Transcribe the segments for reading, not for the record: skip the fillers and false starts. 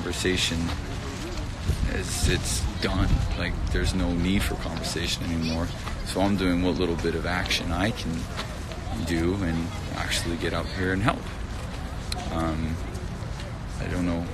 conversation is it's done. Like there's no need for conversation anymore. So I'm doing what little bit of action I can do and actually get out here and help. I don't know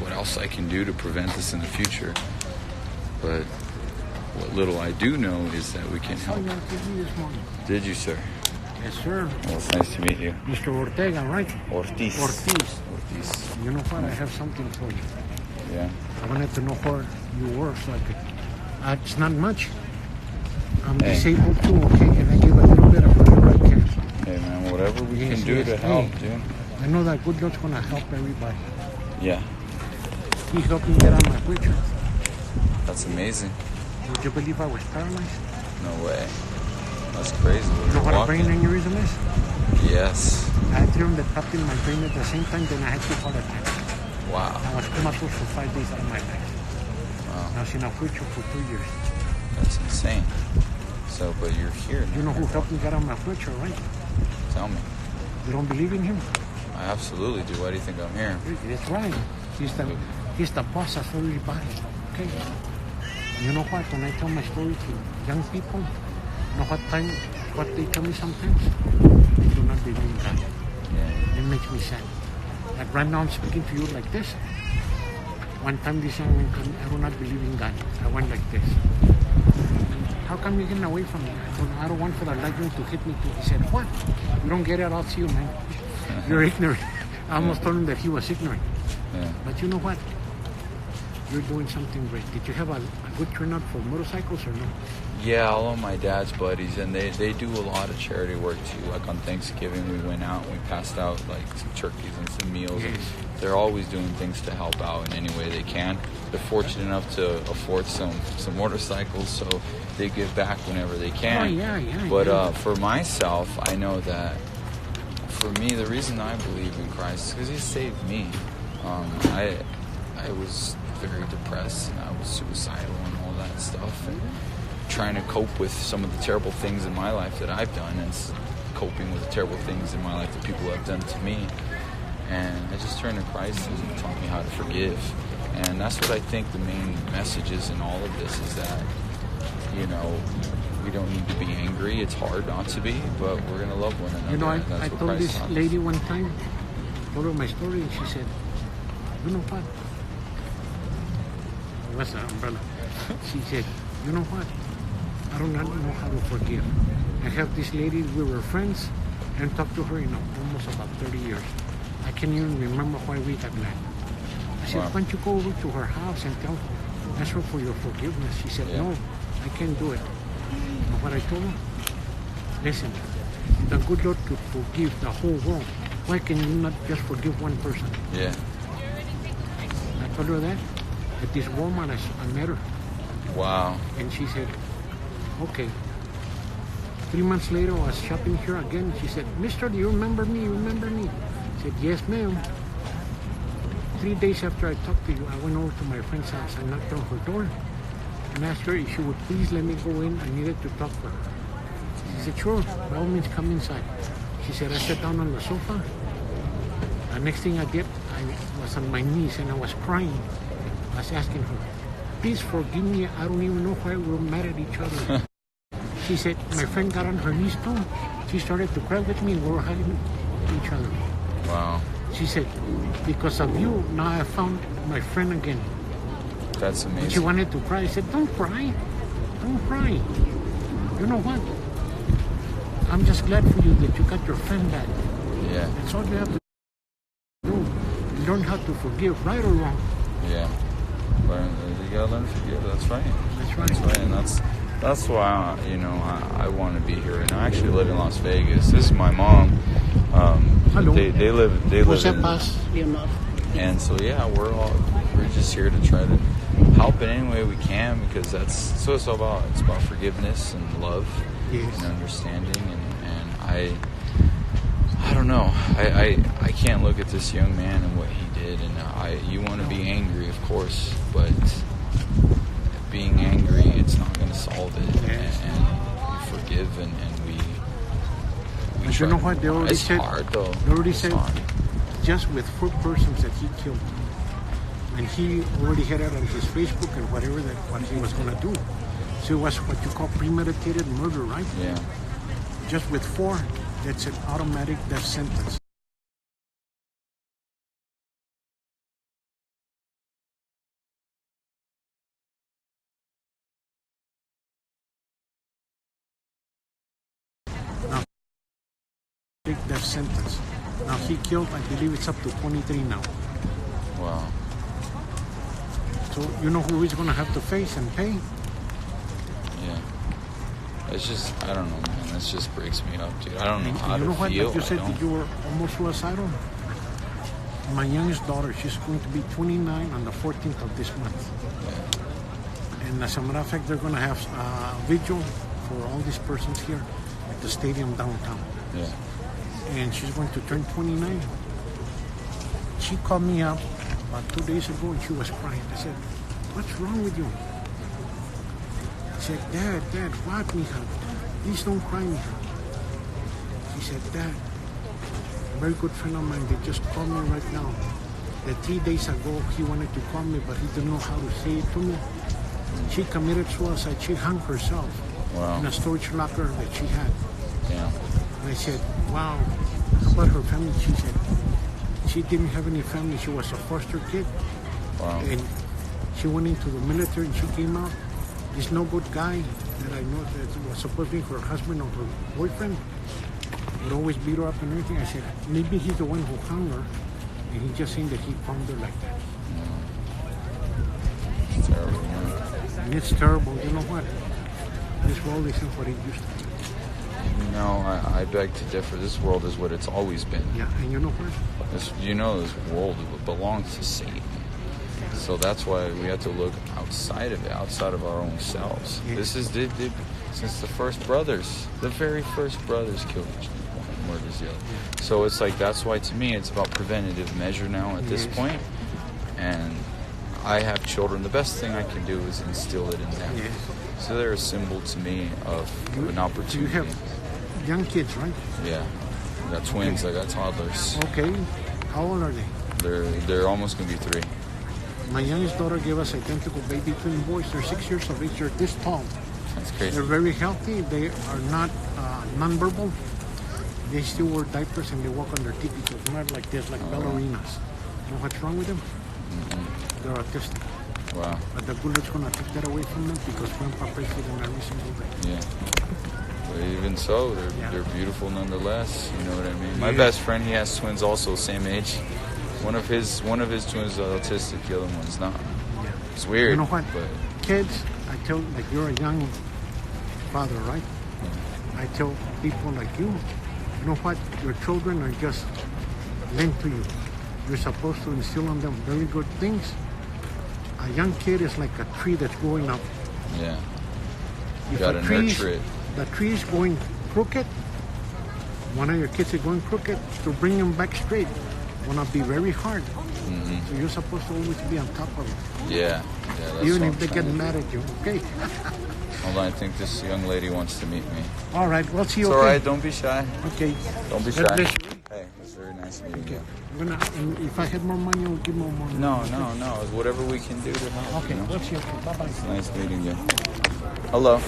what else I can do to prevent this in the future, but what little I do know is that we can help. I saw you this morning. Did you, sir? Yes, sir. Well, it's nice to meet you. Mr. Ortega, right? Ortiz. Ortiz. Ortiz. You know what? I have something for you. Yeah. I wanted to know where you were so I could... it's not much. I'm Hey. disabled too, okay? Can I give a little bit of whatever I can? Hey, man, whatever we Yes, can do yes. to help, Hey. dude. I know that good Lord's going to help everybody. Yeah, He helped me get out of my wheelchair. that's amazing. Would you believe I was paralyzed? No way. That's crazy. You know what a brain aneurysm is? Yes. I had serum that popped in my brain at the same time, then I had 2 heart attacks. Wow. I was comatose for 5 days out of my life. Wow. I was in a wheelchair for 2 years. That's insane. So, but you're here now. You know who helped me get out of my wheelchair, right? Tell me. You don't believe in him? I absolutely do. Why do you think I'm here? That's right. He's the boss of everybody. Okay. You know what? When I tell my story to young people, you know what they tell me sometimes? They do not believe in God. Yeah. It makes me sad. Like right now I'm speaking to you like this. One time this young man told me, I do not believe in God. I went like this. How come you're getting away from me? I don't want for the lightning to hit me too. He said, what? You don't get it, I'll see you, man. You're ignorant. I almost told him that he was ignorant. Yeah. But you know what? You're doing something great. Did you have a good turnout for motorcycles or no? Yeah, all of my dad's buddies, and they do a lot of charity work too. Like on Thanksgiving, we went out and we passed out like some turkeys and some meals. Yes. They're always doing things to help out in any way they can. They're fortunate enough to afford some motorcycles, so they give back whenever they can. Oh, yeah. But for myself, I know that for me, the reason I believe in Christ is because He saved me. I was very depressed and I was suicidal and all that stuff, and trying to cope with some of the terrible things in my life that I've done, and coping with the terrible things in my life that people have done to me. And I just turned to Christ and He taught me how to forgive. And that's what I think the main message is in all of this, is that, you know, we don't need to be angry. It's hard not to be, but we're going to love one another. You know, I That's what told Christ this taught us. lady one time, told her my story, and she said, you know what? What's the umbrella? She said, you know what? I do not know how to forgive. I have this lady, we were friends, and talked to her in almost about 30 years. I can't even remember why we got mad. I said, Wow. why don't you go over to her house and ask her for your forgiveness? She said, Yeah. no, I can't do it. You know what I told her? Listen, the good Lord could forgive the whole world. Why can you not just forgive one person? Yeah. I told her that. At this Walmart, I met her. Wow. And she said, okay. 3 months later, I was shopping here again. She said, mister, do you remember me? You remember me? I said, yes, ma'am. 3 days after I talked to you, I went over to my friend's house. I knocked on her door and asked her if she would please let me go in. I needed to talk to her. She said, sure, by all means, come inside. She said, I sat down on the sofa. The next thing I did, I was on my knees and I was crying. I was asking her, please forgive me. I don't even know why we're mad at each other. She said, my friend got on her knees too. She started to cry with me and we were hugging each other. Wow. She said, because of you, now I found my friend again. That's And she amazing. wanted to cry. I said, don't cry. Don't cry. You know what? I'm just glad for you that you got your friend back. Yeah. That's all you have to do. Learn how to forgive, right or wrong. Yeah. You gotta learn to forgive. That's right. That's right. That's right. And that's why I want to be here. And I actually live in Las Vegas. This is my mom. Hello. They live Jose in. Paz, Leonardo. And so yeah, we're just here to try to help in any way we can, because that's what it's all about. It's about forgiveness and love. Yes. And understanding, and I don't know. I can't look at this young man and what he did, and you want to be angry, of course, but being angry, it's not going to solve it. Yes. And we forgive, and we But try. you know what? They already It's said. hard though. They already It's said hard. just with 4 persons that he killed. and he already had it on his Facebook and whatever that what he was gonna do. So it was what you call premeditated murder, right? Yeah. Just with 4, that's an automatic death sentence. Now, death sentence. Now he killed, I believe it's up to 23 now. Wow. So you know who he's gonna have to face and pay? Yeah. It's just, I don't know, man. This just breaks me up, dude. I don't know how You know to what? feel. Like you said that you were almost suicidal. My youngest daughter, she's going to be 29 on the 14th of this month. Yeah. And as a matter of fact, they're going to have a vigil for all these persons here at the stadium downtown. Yeah. And she's going to turn 29. She called me up about 2 days ago and she was crying. I said, "What's wrong with you?" She said, Dad, what, mija? Please don't cry, mija." She said, "Dad, a very good friend of mine, they just called me right now. That 3 days ago, he wanted to call me, but he didn't know how to say it to me. She committed suicide. She hung herself in a storage locker that she had." Yeah. And I said, "Wow, how about her family?" She said, she didn't have any family. She was a foster kid. Wow. And she went into the military and she came out. This no good guy that I know that was supposed to be her husband or her boyfriend would always beat her up and everything. I said, maybe he's the one who hung her, and he just saying that he found her like that. It's terrible, man. And it's terrible. You know what? This world isn't what it used to be. No, I beg to differ. This world is what it's always been. Yeah, and you know what? This world belongs to Satan. So that's why we have to look outside of it, outside of our own selves. Yeah. This is since the very first brothers killed each other, one murders the other. So it's like, that's why to me it's about preventative measure now at this point. And I have children. The best thing I can do is instill it in them. Yes. So they're a symbol to me of an opportunity. You have young kids, right? Yeah. I got twins, I got toddlers. Okay. How old are they? They're almost gonna be 3. My youngest daughter gave us identical baby twin boys. They're 6 years of age. They're this tall. That's crazy. They're very healthy. They are not nonverbal. They still wear diapers and they walk on their teeth. It's not like this, like ballerinas. You know what's wrong with them? Mm-hmm. They're autistic. Wow. But the bullet's gonna take that away from them because Grandpa prays for them every single day. Yeah. But even so, they're beautiful nonetheless. You know what I mean? My best friend, he has twins also, same age. One of his twins is autistic, the other one's not. Yeah. It's weird. You know what? But Kids, I tell, like, you're a young father, right? I tell people like you know what? Your children are just lent to you. You're supposed to instill on them very good things. A young kid is like a tree that's growing up. yeah, you If gotta nurture it. the tree is going crooked, one of your kids is going crooked, to bring them back straight wanna be very hard. So you're supposed to always be on top of it. Yeah, that's Even what if I'm they get trying to do. mad at you, okay? Hold on, I think this young lady wants to meet me. All right, we'll see you. It's Okay. all right, don't be shy. Okay. Don't be God shy. bless you. Hey, it's very nice meeting you. And if I had more money, I would give more money. No, it's whatever we can do to help. Okay, you know? we'll see you. Bye-bye. It's nice meeting you. Hello.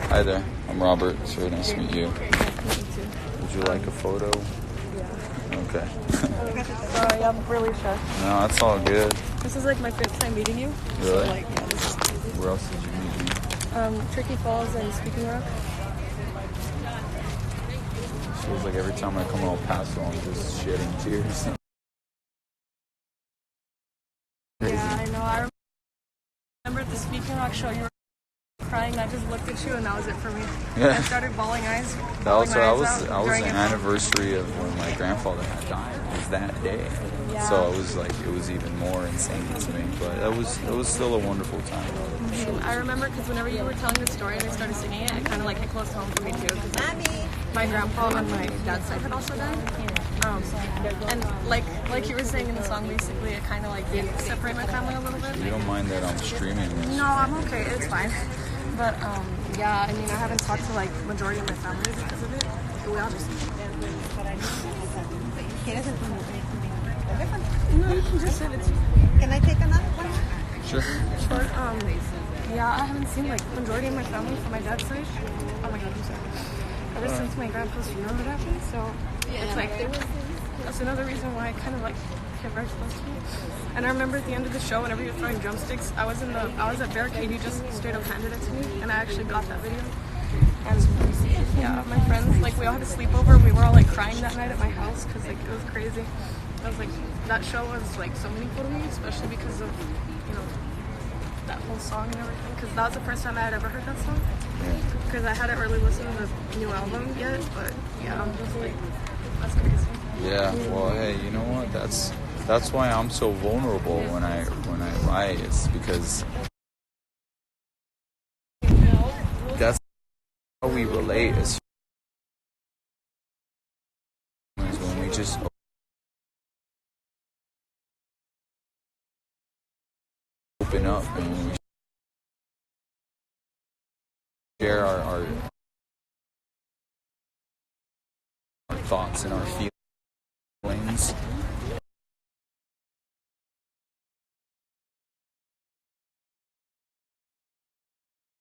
Hi there. I'm Robert. It's very nice to meet you. Would you like a photo? Okay. Sorry, I'm really shy. No, that's all good. This is like my 5th time meeting you. Really? So like, yeah, this is crazy. Where else did you meet me? Tricky Falls and Speaking Rock. Feels like every time I come to El Paso, I'm just shedding tears. Yeah, I know. I remember at the Speaking Rock show you were crying. And I just looked at you and that was it for me. Yeah. I started bawling eyes. That was bawling the eyes out during it. anniversary of when my grandfather had died. It was that day. Yeah. So it was even more insane to me. But it was still a wonderful time. I remember because whenever you were telling the story and they started singing it, it kind of like hit close home for me too. Because my grandpa on my dad's side had also died. And like you were saying in the song, basically it kind of like did separate my family a little bit. You don't mind that I'm streaming this? No, I'm okay. It's fine. But yeah, I mean, I haven't talked to like majority of my family because of it. But we all just. No, you can just send it to me. Can I Sure. Short, yeah, I haven't seen like majority of my family from my dad's side. Oh my god, I'm sorry. Ever since my grandpa's funeral had happened, so it's like that's another reason why I kind of like get very close to me. And I remember at the end of the show, whenever you were throwing drumsticks, I was at Barricade. You just straight up handed it to me, and I actually got that video. And yeah, my friends, like we all had a sleepover. We were all like crying that night at my house because like it was crazy. I was like, that show was like so meaningful to me, especially because of that whole song and everything. Because that was the first time I had ever heard that song. Because I hadn't really listened to the new album yet, but yeah, I'm just like, that's crazy. Yeah, well, hey, you know what? That's why I'm so vulnerable when I write. It's because that's how we relate as humans, when we just open up and when we share our thoughts and our feelings.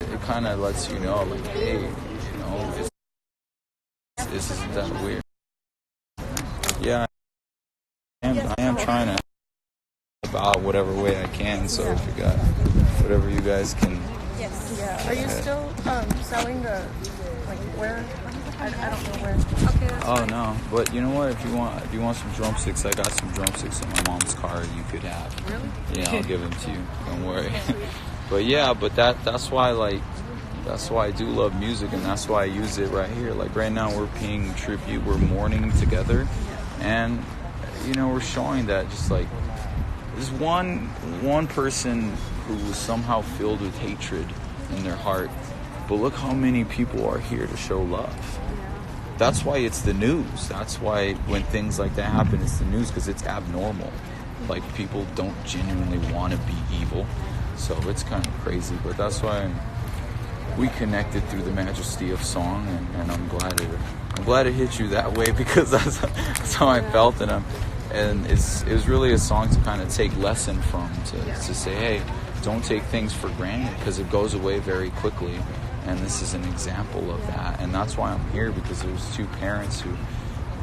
It kind of lets you know, like, hey, you know, this isn't that weird. Yeah, I am trying to help out whatever way I can. So if you got whatever you guys can. Yes. Yeah. Are you still selling the like where? I don't know where. Okay. That's fine. No, but you know what? If you want some drumsticks, I got some drumsticks in my mom's car. You could have. Really? Yeah, I'll give them to you. Don't worry. But yeah, but that's why I do love music, and that's why I use it right here. Like right now, we're paying tribute. We're mourning together, and you know, we're showing that just like there's one person who was somehow filled with hatred in their heart, but look how many people are here to show love. That's why it's the news. That's why when things like that happen, it's the news, because it's abnormal. Like people don't genuinely want to be evil, so it's kind of crazy. But that's why we connected through the majesty of song, and I'm glad it hit you that way, because that's how I felt, and it was really a song to kind of take lesson from, to say, hey, don't take things for granted, because it goes away very quickly. And this is an example of that. And that's why I'm here, because there's two parents who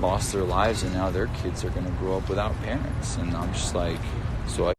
lost their lives, and now their kids are going to grow up without parents. And I'm just like, so